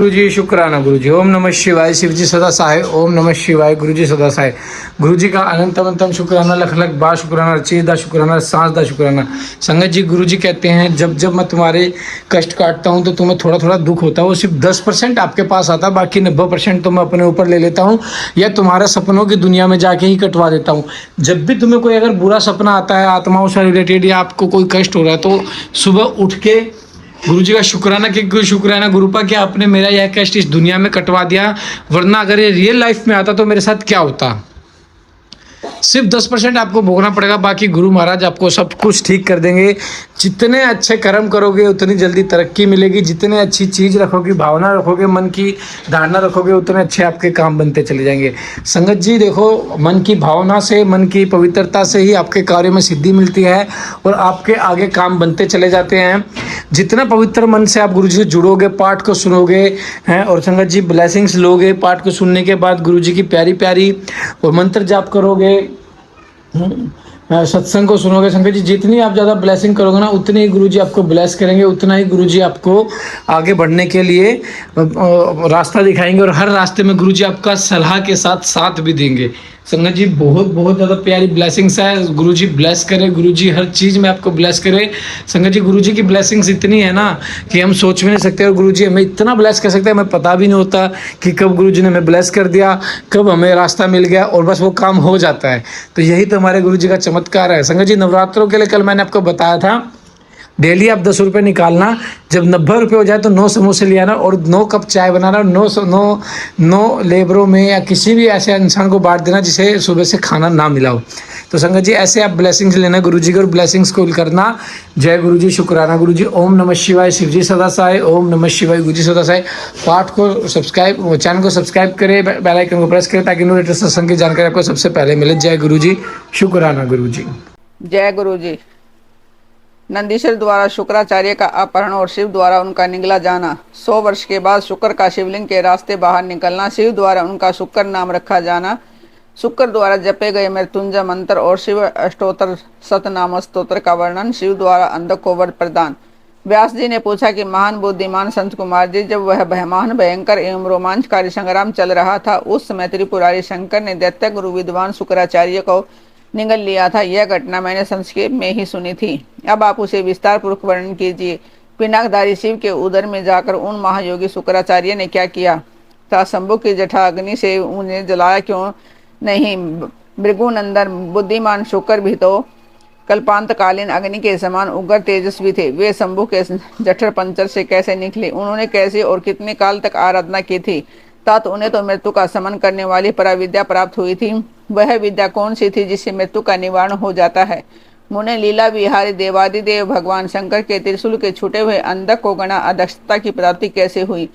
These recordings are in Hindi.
गुरु जी, शुक्राना गुरु जी। ओम नमः शिवाय। शिव जी सदा सहाय। ओम नमः शिवाय। गुरु जी सदा सहाय। गुरु जी का अनंत अनंतम शुक्राना, लख लख बार शुक्राना, चीज दा शुक्राना, सांस दा शुक्राना। संगत जी, गुरु जी कहते हैं जब जब मैं तुम्हारे कष्ट काटता हूँ तो तुम्हें थोड़ा थोड़ा दुख होता है, वो सिर्फ 10% आपके पास आता है, बाकी 90% तो मैं अपने ऊपर ले लेता हूँ या तुम्हारे सपनों की दुनिया में जाके ही कटवा देता हूँ। जब भी तुम्हें कोई अगर बुरा सपना आता है आत्माओं से रिलेटेड या आपको कोई कष्ट हो रहा है तो सुबह उठ के गुरु जी का शुक्राना कि शुक्राना गुरुपा कि आपने मेरा यह कष्ट इस दुनिया में कटवा दिया, वरना अगर ये रियल लाइफ में आता तो मेरे साथ क्या होता। सिर्फ 10% आपको भोगना पड़ेगा, बाकी गुरु महाराज आपको सब कुछ ठीक कर देंगे। जितने अच्छे कर्म करोगे उतनी जल्दी तरक्की मिलेगी, जितने अच्छी चीज़ रखोगे, भावना रखोगे, मन की धारणा रखोगे, उतने अच्छे आपके काम बनते चले जाएंगे। संगत जी देखो, मन की भावना से, मन की पवित्रता से ही आपके कार्य में सिद्धि मिलती है और आपके आगे काम बनते चले जाते हैं। जितना पवित्र मन से आप गुरु जी से जुड़ोगे, पाठ को सुनोगे हैं और संगत जी ब्लेसिंग्स लोगे, पाठ को सुनने के बाद गुरु जी की प्यारी प्यारी और मंत्र जाप करोगे, सत्संग को सुनोगे, संगत जी जितनी आप ज़्यादा ब्लेसिंग करोगे ना उतनी ही गुरुजी आपको ब्लेस करेंगे, उतना ही गुरुजी आपको आगे बढ़ने के लिए रास्ता दिखाएंगे और हर रास्ते में गुरुजी आपका सलाह के साथ साथ भी देंगे। संगत जी बहुत बहुत ज़्यादा प्यारी ब्लेसिंग्स है। गुरुजी ब्लेस करे, गुरुजी हर चीज़ में आपको ब्लेस करे। संगत जी गुरुजी की ब्लेसिंग्स इतनी है ना कि हम सोच भी नहीं सकते और गुरुजी हमें इतना ब्लेस कर सकते हैं, हमें पता भी नहीं होता कि कब गुरुजी ने हमें ब्लेस कर दिया, कब हमें रास्ता मिल गया और बस वो काम हो जाता है। तो यही तो हमारे गुरुजी का चमत्कार है। संगत जी नवरात्रों के लिए कल मैंने आपको बताया था, डेली आप 10 रुपये निकालना, जब 90 रुपये हो जाए तो 9 समोसे ले आना और 9 कप चाय बनाना और 9 लेबरों में या किसी भी ऐसे इंसान को बांट देना जिसे सुबह से खाना ना मिला हो। तो संगत जी ऐसे आप ब्लेसिंग्स लेना गुरु जी को और ब्लेसिंग्स को करना। जय गुरु जी, शुक्राना गुरु जी। ओम नमः शिवाय। शिव जी सदा सहाय। ओम नमः शिवाय। गुरु जी सदा सहाय। पाठ को सब्सक्राइब, चैनल को सब्सक्राइब करें, बेल आइकन को प्रेस करें ताकि लेटेस्ट सत्संग की जानकारी आपको सबसे पहले मिले। जय गुरु जी, शुक्राना गुरु जी। जय गुरु जी। नंदीश्वर द्वारा शुक्राचार्य का अपहरण और शिव द्वारा उनका निगला जाना। 100 वर्ष के बाद शुक्र का शिवलिंग के रास्ते बाहर निकलना। शिव द्वारा उनका शुक्र नाम रखा जाना। शुक्र द्वारा जपे गए मृत्युंजय मंत्र और शिव अष्टोत्तर सतनाम स्तोत्र का वर्णन। शिव द्वारा अंधक को वर प्रदान। व्यास जी ने पूछा कि महान बुद्धिमान संत कुमार जी, जब वह महान भयंकर एवं रोमांचकारी संग्राम चल रहा था उस समय त्रिपुरारी शंकर ने दैत्य गुरु विद्वान शुक्राचार्य को निगल लिया था। यह घटना मैंने संक्षेप में ही सुनी थी, अब आप उसे विस्तार पूर्वक वर्णन कीजिए। पिनाकधारी शिव के उदर में जाकर उन महायोगी शुक्राचार्य ने क्या किया था? शंभु की जठा अग्नि से उन्हें जलाया क्यों नहीं? भृगुनंदन बुद्धिमान शुक्र भी तो कल्पांतकालीन अग्नि के समान उग्र तेजस्वी थे। वे शंभु के जठर पंचर से कैसे निकले? उन्होंने कैसे और कितने काल तक आराधना की थी? तात उन्हें तो मृत्यु का समन करने वाली पराविद्या प्राप्त हुई थी। वह विद्या कौन सी थी जिससे मृत्यु का निवारण हो जाता है? मुने लीला विहारी देवादिदेव भगवान शंकर के त्रिशूल के छूटे हुए अंधक को गणा अदक्षता की प्राप्ति कैसे हुई?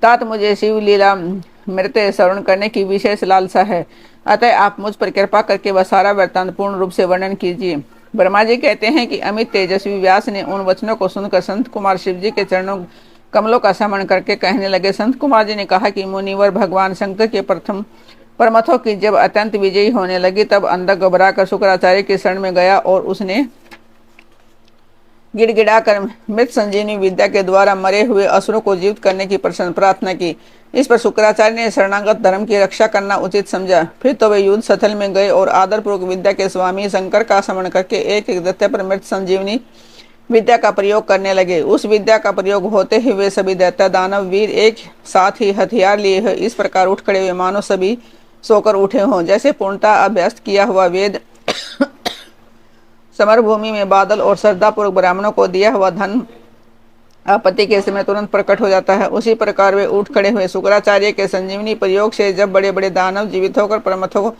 तात मुझे शिव लीला मृत्य श्रवण करने की विशेष लालसा है, अतः आप मुझ पर कृपा करके वह सारा वृत्तांत पूर्ण रूप से वर्णन कीजिए। ब्रह्मा जी कहते हैं कि अमित तेजस्वी व्यास ने उन वचनों को सुनकर संत कुमार शिव जी के चरणों कमलों का स्मरण करके कहने लगे। संत कुमार जी ने कहा कि मुनिवर भगवान शंकर के प्रथम परमथों की जब अत्यंत विजयी होने लगी तब अंधक घबरा कर शुक्राचार्य के शरण में गया और उसने गिड़गिड़ाकर मृत संजीवनी विद्या के द्वारा मरे हुए असुरों को जीवित करने की प्रसन्न प्रार्थना की। इस पर शुक्राचार्य ने शरणागत धर्म की रक्षा करना उचित समझा। फिर तो वे युद्ध स्थल में गए और आदरपूर्वक विद्या के स्वामी शंकर का स्मरण करके एक एक दैत्य पर मृत संजीवनी विद्या का प्रयोग करने लगे। उस विद्या का प्रयोग होते ही वे सभी दैत्य दानव वीर एक साथ ही हथियार लिए हुए इस प्रकार उठ खड़े हुए मानो सभी सोकर उठे हों, जैसे पूर्णता अभ्यस्त किया हुआ वेद समरभूमि में बादल और श्रद्धापूर्वक ब्राह्मणों को दिया हुआ धन आपत्ति के समय तुरंत प्रकट हो जाता है। उसी प्रकार वे उठ खड़े हुए। शुक्राचार्य के संजीवनी प्रयोग से जब बड़े बड़े दानव जीवित होकर परमथों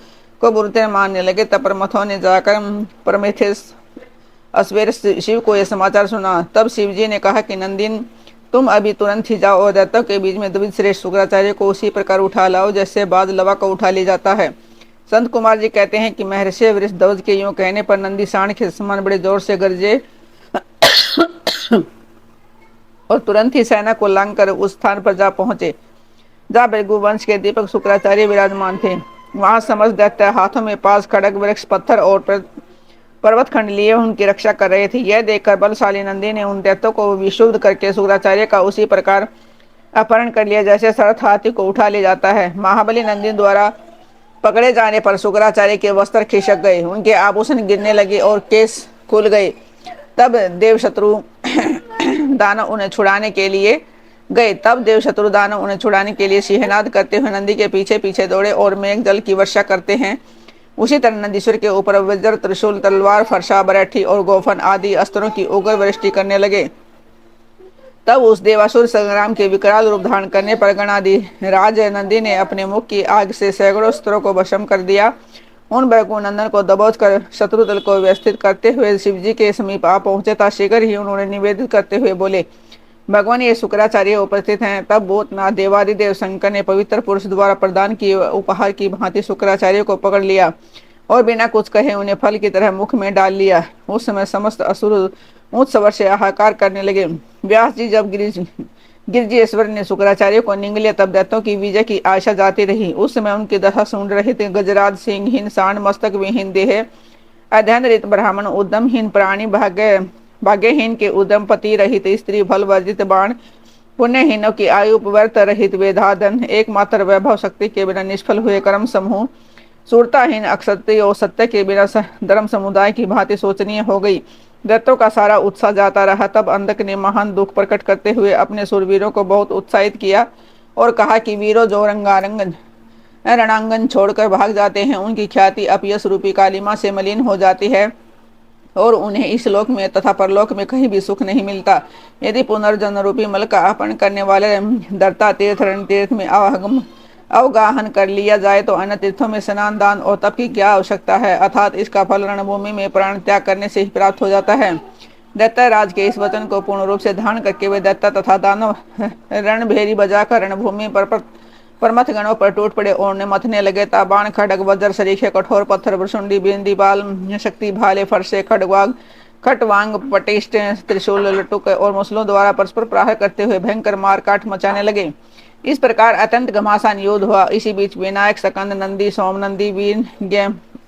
को बुरते मानने लगे तब परमथों ने जाकर परमेथेस अस्वेर शिव को यह समाचार सुना। तब शिव जी ने कहा कि नंदिन, तुम अभी तुरंत ही जाओ और दैत्यों के बीच में द्विज श्रेष्ठ शुक्राचार्य को उसी प्रकार उठा लाओ जैसे बाज लवा को उठा ले जाता है। संत कुमार जी कहते हैं कि महर्षि वृषध्वज के यूं कहने पर नंदी सांड के समान बड़े जोर से गरजे और तुरंत ही सेना को लांग कर उस स्थान पर जा पहुंचे जहाँ भृगुवंश के दीपक शुक्राचार्य विराजमान थे। वहां समस्त दैत्य हाथों में पास खड़ग वृक्ष पत्थर और पर्वत खंड लिए उनकी रक्षा कर रहे थे। यह देखकर बलशाली नंदी ने उन दैत्यों को विशुद्ध करके शुक्राचार्य का उसी प्रकार अपहरण कर लिया, जैसे सरथ हाथी को उठा ले जाता है। महाबली नंदी द्वारा पकड़े जाने पर शुक्राचार्य के वस्त्र खिसक गए, उनके आभूषण गिरने लगे और केस खुल गए। तब देवशत्रु दानव उन्हें छुड़ाने के लिए सिंहनाद करते हुए नंदी के पीछे पीछे दौड़े और मेघ जल की वर्षा करते हैं। उसी तरह नंदीश्वर के ऊपर वज्र, त्रिशूल, तलवार, फरसा, बरैठी और गोफन आदि अस्त्रों की उग्र वृष्टि करने लगे। तब उस देवासुर संग्राम के विकराल रूप धारण करने पर गणादि राज नंदी ने अपने मुख की आग से सैकड़ों अस्त्रों को भस्म कर दिया। उन बैकुंठनंदन को दबोच कर शत्रु दल को व्यवस्थित करते हुए शिवजी के समीप आ पहुंचे था। शीघ्र ही उन्होंने निवेदित करते हुए बोले, भगवान ये शुक्राचार्य उपस्थित हैं। तब भूतनाथ देवादिदेव शंकर ने पवित्र पुरुष द्वारा प्रदान किए उपहार की भांति शुक्राचार्य को पकड़ लिया और बिना कुछ कहे उन्हें फल की तरह मुख में डाल लिया। उस समय समस्त असुर ऊंच स्वर से हाहाकार करने लगे। व्यास जी जब गिरिजेश्वर ने शुक्राचार्य को निंग लिया, तब दैत्यों की विजय की आशा जाती रही। उस समय उनकी दशा सूंड रहे थे। गजराज, सिंहहीन, सांड, मस्तक विहीन देह, अध्ययन रित ब्राह्मण, उद्यमहीन प्राणी, भाग्यहीन के उद्यम, पति रहित स्त्री, फल वर्जित बाण, पुण्यहीनों की आयु, व्यर्थ रहित वेधाधन, एकमात्र वैभव शक्ति के बिना निष्फल हुए कर्म समूह, सूरताहीन अक्षत्रिय और सत्य के बिना धर्म समुदाय की भांति शोचनीय हो गई। दैत्यों का सारा उत्साह जाता रहा। तब अंधक ने महान दुख प्रकट करते हुए अपने सूरवीरों को बहुत उत्साहित किया और कहा कि वीरों जो रणांगन छोड़कर भाग जाते हैं, उनकी ख्याति अपयश रूपी कालिमा से मलिन हो जाती है और उन्हें इस लोक में तथा परलोक में कहीं भी सुख नहीं मिलता। यदि पुनर्जन्म रूपी मल का अपहरण करने वाले दर्ता तीर्थ रण तीर्थ में अवगाहन कर लिया जाए तो अन्य तीर्थों में स्नान, दान और तप की क्या आवश्यकता है, अर्थात इसका फल रणभूमि में प्राण त्याग करने से ही प्राप्त हो जाता है। दैत्यराज के इस वचन को पूर्ण रूप से धारण करके वे दैत्य तथा दानव रणभेरी बजाकर रणभूमि पर परमथ गणों पर टूट पड़े और उन्हें मथने लगे। बाण, खड्ग, वज्र, सरीखे, कठोर पत्थर, वृषुंडी, बिंदी, बाल, शक्ति, भाले, फरसे, खटवांग, पटिष्ठ, त्रिशूल, लटुक और मुसलों द्वारा परस्पर प्रहार करते हुए भयंकर मारकाट मचाने लगे। इस प्रकार अत्यंत घमासान युद्ध हुआ। इसी बीच विनायक, सकंद नंदी, सोमनंदी, वीर,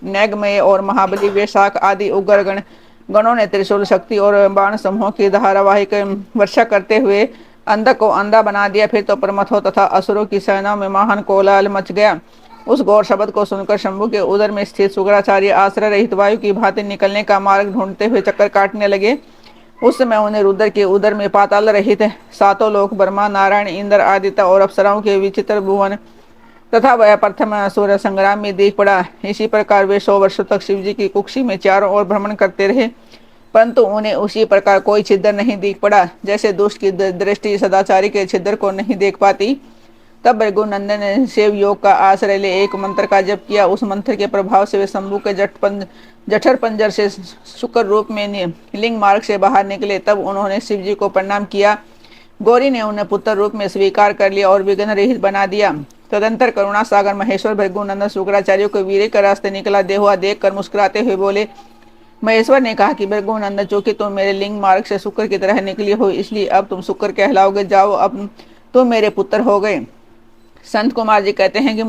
नैगमय और महाबली, वैशाख आदि उग्र गणों ने त्रिशूल शक्ति और बाण समूहों की धारावाहिक वर्षा करते हुए अंधक को अंधा बना दिया। फिर तो प्रमथों तथा असुरों की सेनाओं में महान कोलाहल मच गया। उस घोर शब्द को सुनकर शंभु के उदर में स्थित शुक्राचार्य आश्रय रहित वायु की भांति निकलने का मार्ग ढूंढते हुए चक्कर काटने लगे। उस समय उन्हें रुद्र के उदर में पाताल रहित सातों लोक, ब्रह्मा, नारायण, इंद्र, आदित्य और अप्सराओं के विचित्र भुवन तथा वह प्रथम सूर्य संग्राम में देख पड़ा। इसी प्रकार वे 100 वर्षों तक शिवजी की कुक्षी में चारों ओर भ्रमण करते रहे, परंतु उन्हें उसी प्रकार कोई छिद्र नहीं दिख पड़ा, जैसे दुष्ट की दृष्टि सदाचारी के छिद्र को नहीं देख पाती। तब भृगुनंदन ने शिव योग का आश्रय ले एक मंत्र का जप किया। उस मंत्र के प्रभाव से वे शंभु के जठर पंजर से शुक्र रूप में लिंग मार्ग से बाहर निकले। तब उन्होंने शिवजी को प्रणाम किया। गौरी ने उन्हें पुत्र रूप में स्वीकार कर लिया और विघ्न रहित बना दिया। तदंतर करुणा सागर महेश्वर भृगुनंदन शुक्राचार्य को वीरे का रास्ते निकला हुआ देख कर मुस्कुराते हुए बोले, महेश्वर ने कहा कि भृगुनंदन, चूंकि तुम मेरे लिंग मार्ग से शुक्र की तरह निकली हो, इसलिए अब तुम शुक्र कहलाओगे। जाओ, अब तुम मेरे पुत्र हो गए। संत कुमार जी कहते हैं कि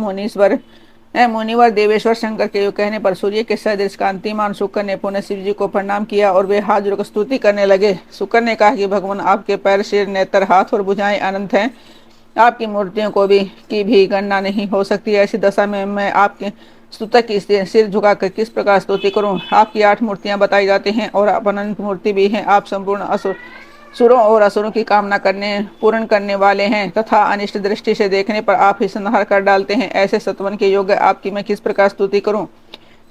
मुनिवर देवेश्वर शंकर के कहने पर सूर्य के सदृश कांतिमान शुक्र ने पुनः शिव जी को प्रणाम किया और वे हाथ जोड़कर स्तुति करने लगे। शुक्र ने कहा कि भगवान, आपके पैर, सिर, नेत्र, हाथ और भुजाएं अनंत हैं। आपकी मूर्तियों की भी गणना नहीं हो सकती। ऐसी दशा में मैं आपके स्तुतक की सिर झुकाकर किस प्रकार स्तुति करूं? आपकी 8 मूर्तियां बताई जाती हैं और आप अनंत मूर्ति भी हैं। आप संपूर्ण सुरों और असुरों की कामना पूर्ण करने वाले हैं तथा अनिष्ट दृष्टि से देखने पर आप ही संहार कर डालते हैं। ऐसे सत्वन के योग्य आपकी मैं किस प्रकार स्तुति करूं?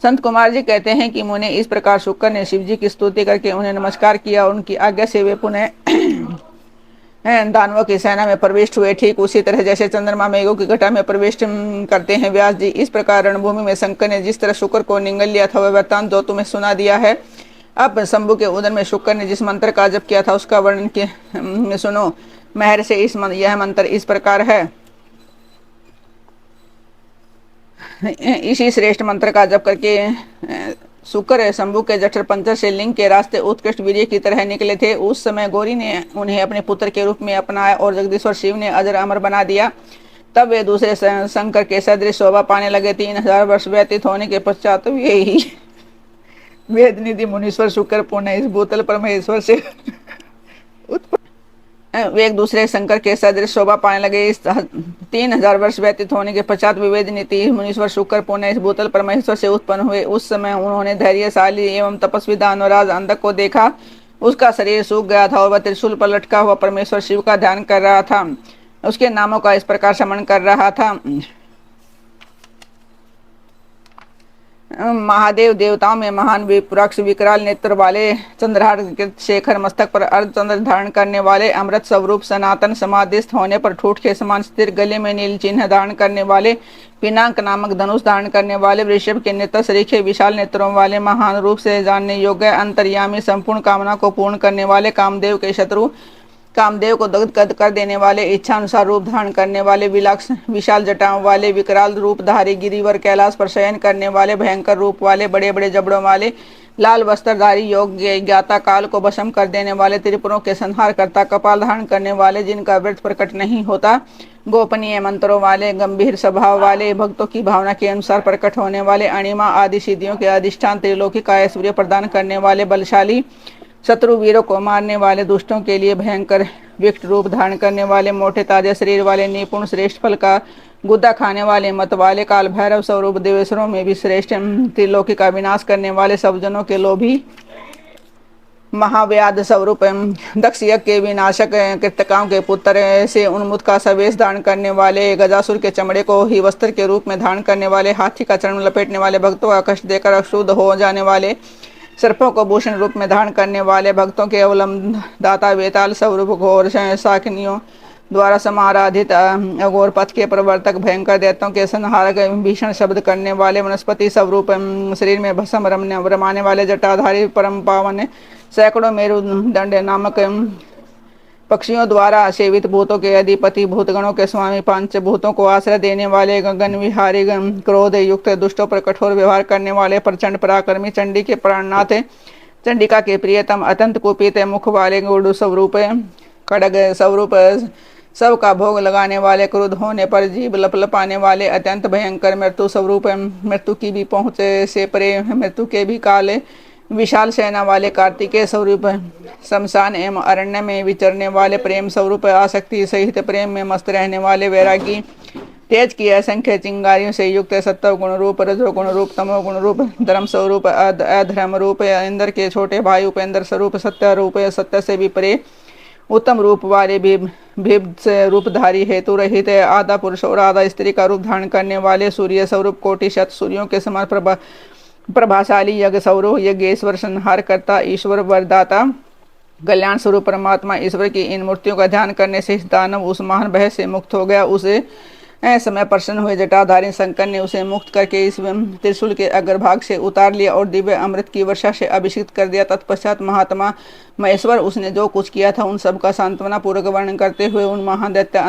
संत कुमार जी कहते हैं कि मुने इस प्रकार शुक्र ने शिव जी की स्तुति करके उन्हें नमस्कार किया। उनकी आज्ञा से वे पुनः दानवों की सेना में प्रविष्ट हुए, ठीक उसी तरह जैसे चंद्रमा मेघों की घटा में प्रविष्ट करते हैं। व्यास जी, इस प्रकार रणभूमि में शंकर ने जिस तरह शुक्र को निगल लिया था वह वृत्तांत जो तुम्हें सुना दिया है। अब शंभु के उदर में शुक्र ने जिस मंत्र का जप किया था उसका वर्णन सुनो। महर से यह मंत्र इस प्रकार है। इसी श्रेष्ठ मंत्र का जप करके शुक्र शंभु के जठर पंचर से लिंग के रास्ते उत्कृष्ट वीर्य की तरह निकले थे। उस समय गौरी ने उन्हें अपने पुत्र के रूप में अपनाया और जगदीश्वर शिव ने अजर अमर बना दिया। तब वे दूसरे शंकर के सदृश शोभा पाने लगे। 3000 वर्ष व्यतीत होने के पश्चात यही वेद निधि मुनीश्वर शुक्र पुण्य इस भूतल पर महेश्वर से वे एक दूसरे शंकर के सदृश शोभा पाने लगे। इस 3000 वर्ष व्यतीत होने के पश्चात विवेद नीति मुनीश्वर शुक्र पुनः इस भूतल पर महेश्वर से उत्पन्न हुए। उस समय उन्होंने धैर्यशाली एवं तपस्वी दानवराज अंधक को देखा। उसका शरीर सूख गया था और वह त्रिशूल पर लटका हुआ परमेश्वर शिव का ध्यान कर रहा था, उसके नामों का इस प्रकार स्मरण कर रहा था। महादेव देवताओं में महान विपक्ष विकराल नेत्र वाले चंद्रहार शेखर मस्तक पर अर्धचंद्र धारण करने वाले अमृत स्वरूप सनातन समाधिस्थ होने पर ठूठ के समान स्थिर गले में नील चिन्ह धारण करने वाले पिनाक नामक धनुष धारण करने वाले वृषभ के नेत्र सरीखे विशाल नेत्रों वाले महान रूप से जानने योग्य अंतर्यामी संपूर्ण कामना को पूर्ण करने वाले कामदेव के शत्रु कामदेव को दग्ध कर देने वाले इच्छा अनुसार रूप धारण करने वाले विशाल जटाओं वाले विकराल रूपधारी गिरिवर कैलाश पर शयन करने वाले भयंकर रूप वाले बड़े बड़े जबड़ों वाले लाल वस्त्रधारी योग ज्ञाता काल को वशम कर देने वाले त्रिपुरों के संहार करता कपाल धारण करने वाले जिनका व्रत प्रकट नहीं होता गोपनीय मंत्रों वाले गंभीर स्वभाव वाले भक्तों की भावना के अनुसार प्रकट होने वाले अणिमा आदि सिद्धियों के अधिष्ठान त्रिलोकी का ऐश्वर्य प्रदान करने वाले बलशाली शत्रु वीरों को मारने वाले दुष्टों के लिए भयंकर विकट रूप धारण करने वाले मोटे ताजे शरीर वाले निपुण श्रेष्ठ फल का गुद्दा खाने वाले मत वाले काल भैरव स्वरूप देवेश्वरों में भी श्रेष्ठ त्रिलोकी का विनाश करने वाले सब जनों के लोभी महाव्याध स्वरूप दक्ष यज्ञ के विनाशक कृतकाओं के पुत्र से उन्मुक्त का सवेश धारण करने वाले गजासुर के चमड़े को ही वस्त्र के रूप में धारण करने वाले हाथी का चरण लपेटने वाले भक्तों का कष्ट देकर अशुद्ध हो जाने वाले सर्पों को भूषण रूप में धारण करने वाले भक्तों के अवलंब दाता वेताल स्वरूप घोर शाकिनियों द्वारा समाराधित अघोर पथ के प्रवर्तक भयंकर दैत्यों के संहारक भीषण शब्द करने वाले वनस्पति स्वरूप शरीर में भस्म रमाने वाले जटाधारी परम पावन सैकड़ों मेरुदंड नामक पक्षियों द्वारा सेवित भूतों के अधिपति भूतगणों के स्वामी पंचभूतों को आश्रय देने वाले गगन विहारी क्रोध युक्त दुष्टों पर कठोर व्यवहार करने वाले प्रचंड पराक्रमी चंडी के प्राणनाथ चंडिका के प्रियतम अत्यंत कुपित मुख वाले गुरु स्वरूप खड़ग स्वरूप सब का भोग लगाने वाले क्रोध होने पर जीव लपलपाने वाले अत्यंत भयंकर मृत्यु स्वरूप मृत्यु की भी पहुँच से परे मृत्यु के भी काले विशाल सेना वाले कार्तिकेय स्वरूप शमशान एवं अरण्य में विचरने वाले प्रेम स्वरूप आसक्ति सहित प्रेम में मस्त रहने वाले वैरागी तेज की असंख्य चिंगारियों से युक्त सत्व गुण रूप रजो गुण रूप तमो गुण रूप धर्म स्वरूप अधर्म रूप इंद्र के छोटे भाई उपेंद्र स्वरूप सत्य रूप सत्य से भी परे उत्तम रूप वाले भिब्स रूपधारी हेतु रहित आधा पुरुष और आधा स्त्री का रूप धारण करने वाले सूर्य स्वरूप कोटि शत सूर्यों के समान प्रभाशाली यज्ञ स्वरूप यज्ञेश्वर संहार करता ईश्वर वरदाता कल्याण स्वरूप परमात्मा ईश्वर की इन मूर्तियों का ध्यान करने से दानव उस महान भय से मुक्त हो गया। उसे समय प्रसन्न हुए जटाधारी शंकर ने उसे मुक्त करके इस त्रिशूल के अग्रभाग से उतार लिया और दिव्य अमृत की वर्षा से अभिषेक कर दिया। तत्पश्चात महात्मा महेश्वर उसने जो कुछ किया था उन सब का सांत्वना पूर्वक वर्णन करते हुए उन महादैत्य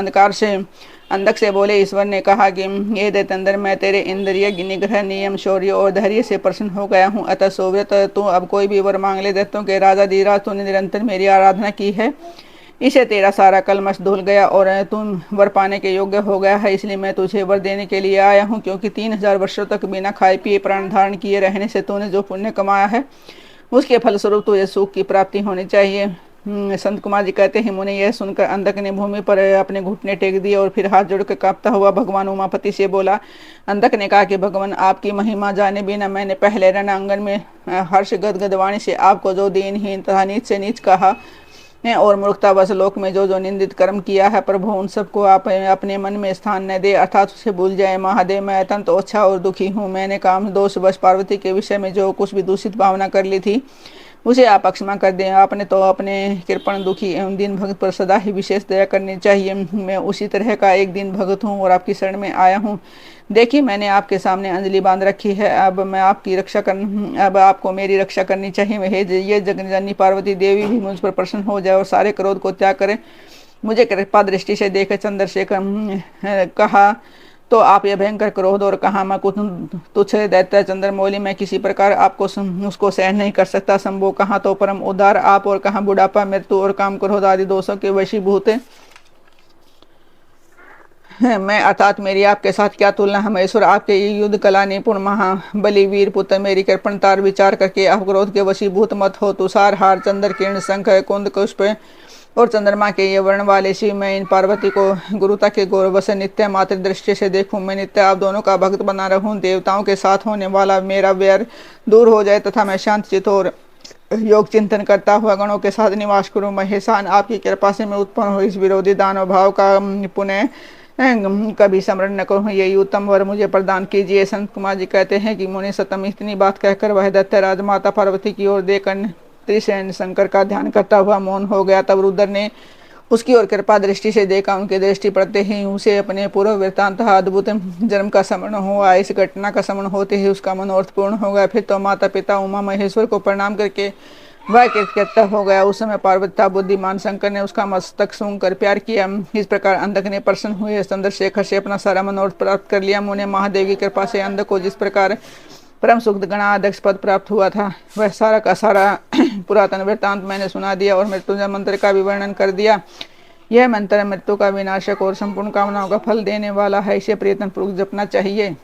अंधक से बोले। ईश्वर ने कहा कि ये दैत्येंद्र मैं तेरे इंद्रिय निग्रह नियम शौर्य और धैर्य से प्रसन्न हो गया हूँ। अतः सोव्रत तू अब कोई भी वर मांग ले। दैत्यों के राजा धीराज तूने निरंतर मेरी आराधना की है, इसे तेरा सारा कलमश धुल गया और तुम वर पाने के योग्य हो गया है। इसलिए मैं तुझे वर देने के लिए आया हूँ, क्योंकि 3000 वर्षों तक बिना खाए पिए प्राण धारण किए रहने से तूने जो पुण्य कमाया है उसके फलस्वरूप तुझे सुख की प्राप्ति होनी चाहिए। संत कुमार जी कहते हैं, मुने यह सुनकर अंधक ने भूमि पर अपने घुटने टेक दिए और फिर हाथ जोड़कर कांपता हुआ भगवान उमापति से बोला। अंधक ने कहा कि भगवान आपकी महिमा जाने बिना मैंने पहले रणांगन में हर्ष गदगद वाणी से आपको जो दीनहीन तथा नीच से नीच कहा और मूर्खतावश लोक में जो निंदित कर्म किया है, प्रभु उन सबको आप अपने मन में स्थान न दे, अर्थात उसे भूल जाए। महादेव मैं अत्यंत ओछा और दुखी हूँ। मैंने काम दोष वश पार्वती के विषय में जो कुछ भी दूषित भावना कर ली थी उसे आप क्षमा कर दें। आपने तो अपने कृपण दुखी एवं दीन भक्त पर सदा ही विशेष दया करनी चाहिए। मैं उसी तरह का एक दीन भक्त हूँ और आपकी शरण में आया हूँ। देखिए मैंने आपके सामने अंजलि बांध रखी है। अब आपको मेरी रक्षा करनी चाहिए। हे ये जगनजननी पार्वती देवी भी मुझ पर प्रसन्न हो जाए और सारे क्रोध को त्याग करें। मुझे कृपा दृष्टि से देखे चंद्रशेखर कहा तो आप ये भयंकर क्रोध और कहा मैं कुछ तुच्छ दैत्य चंद्रमौली मैं किसी प्रकार आपको उसको सहन नहीं कर सकता। संभो कहा तो परम उदार आप और कहा बुढ़ापा मृत्यु और काम क्रोध आदि दोषों के वशीभूत मैं, अर्थात मेरी आपके साथ क्या तुलना है। महेश्वर आपके युद्ध कला निपुण महाबली वीर पुत्र मेरी कृपणतार विचार करके आप क्रोध के वशीभूत मत हो। तुषार हार चंद्र किरण शंख कुंद पुष्प और चंद्रमा के ये वर्ण वाले शिव, मैं इन पार्वती को गुरुता के गौरव से नित्य मातृ दृष्टि से देखूं, मैं नित्य आप दोनों का भक्त बना रहूं, देवताओं के साथ होने वाला मेरा वैर दूर हो जाए तथा मैं शांत चित्त और योग चिंतन करता हुआ गणों के साथ निवास करूं। महेशान, आपकी कृपा से मैं उत्पन्न हुई इस विरोधी दानव भाव का पुनः कभी स्मरण न करूं, यही उत्तम वर मुझे प्रदान कीजिए। संत कुमार जी कहते हैं कि मुनि सतम इतनी बात कहकर वह दैत्य राजमाता पार्वती की ओर देखकर त्रिशैन शंकर का ध्यान करता हुआ मौन हो गया। तब रुद्र ने उसकी ओर कृपा दृष्टि से देखा, उनकी दृष्टि पड़ते ही उसे अपने पूर्व वृत्तांत अद्भुत जन्म का स्मरण हुआ। इस घटना का स्मरण होते ही उसका मनोरथ पूर्ण हो गया। फिर तो माता पिता उमा महेश्वर को प्रणाम करके वह कृतकृत्य हो गया। उस समय पार्वती बुद्धिमान शंकर ने उसका मस्तक सूंघ कर प्यार किया। इस प्रकार अंधक ने प्रसन्न हुए चंद्रशेखर से अपना सारा मनोरथ प्राप्त कर लिया। मुने महादेव की कृपा से अंधक को जिस प्रकार परम सुख गणाध्यक्ष पद प्राप्त हुआ था, वह सारा का सारा पुरातन वृत्तांत मैंने सुना दिया और मृत्युंजय मंत्र का भी वर्णन कर दिया। यह मंत्र मृत्यु का विनाशक और संपूर्ण कामनाओं का फल देने वाला है, इसे प्रयत्न पूर्वक जपना चाहिए।